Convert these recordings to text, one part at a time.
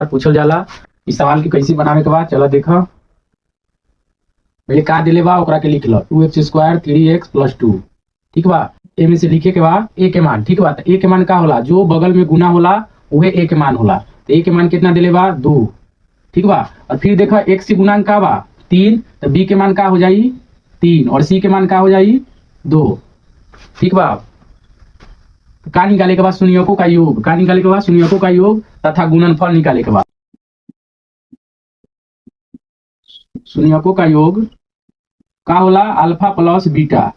पूछल जाला। इस सवाल के कैसे बनावे के बाद चला देखा। पहले का दिले बा ओकरा के लिख लो 2x² 3x + 2। ठीक बा, एमे से लिखे के बाद ए के मान। ठीक बा, तो ए के मान का होला, जो बगल में गुना होला उहे ए के मान होला। तो ए के मान कितना दिले बा 2। ठीक बा, और फिर देखा x से गुणांक का बा 3, तो b के मान का हो जाई 3 और c के मान का हो जाई 2। ठीक बा, का निकाले के बाद शून्यकों का योग, का निकाले के बाद शून्यकों का योग तथा गुणनफल निकाले के बाद शून्यकों का योग का होला alpha plus beta.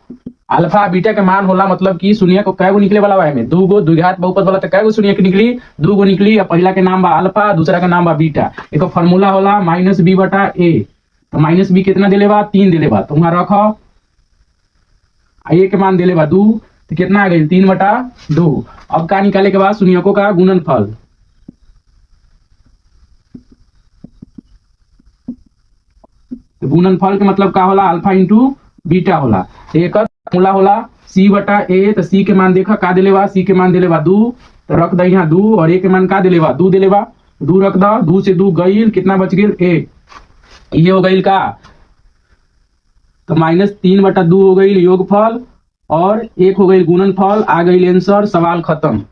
Alpha beta के मान होला मतलब कि शून्य को कै गो निकले वाला है में 2 गो, द्विघात बहुपद वाला तो कै गो शून्य निकली 2 गो निकली। पहला के नाम बा अल्फा, दूसरा का नाम बा बीटा। एक फार्मूला होला -b/a। तो -b कितना दिले बा 3 दिले बा, तो वहां रखो a के मान दिले बा 2, तो कितना आ गई 3/2। अब का निकाले के बाद शून्यकों का गुणनफल। तो गुणनफल के मतलब का होला अल्फा इंटू बीटा होला। एक फॉर्मूला होला c/a। तो c के मान देखा का दिले बा, c के मान दिले बा 2, तो रख द यहाँ 2 और a के मान का दिले बा 2 दिले बा 2 रख द। 2 से 2 गईल, कितना बच गेल 1। ये हो गईल का, तो -3/2 हो गईल योगफल और 1 हो गई गुणनफल। आ गई आंसर, सवाल खत्म।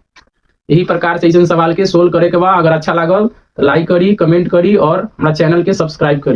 यही प्रकार से ऐसे सवाल के सोल्व करे के बाद अगर अच्छा लागल तो लाइक करी, कमेंट करी और हमारा चैनल के सब्सक्राइब करी।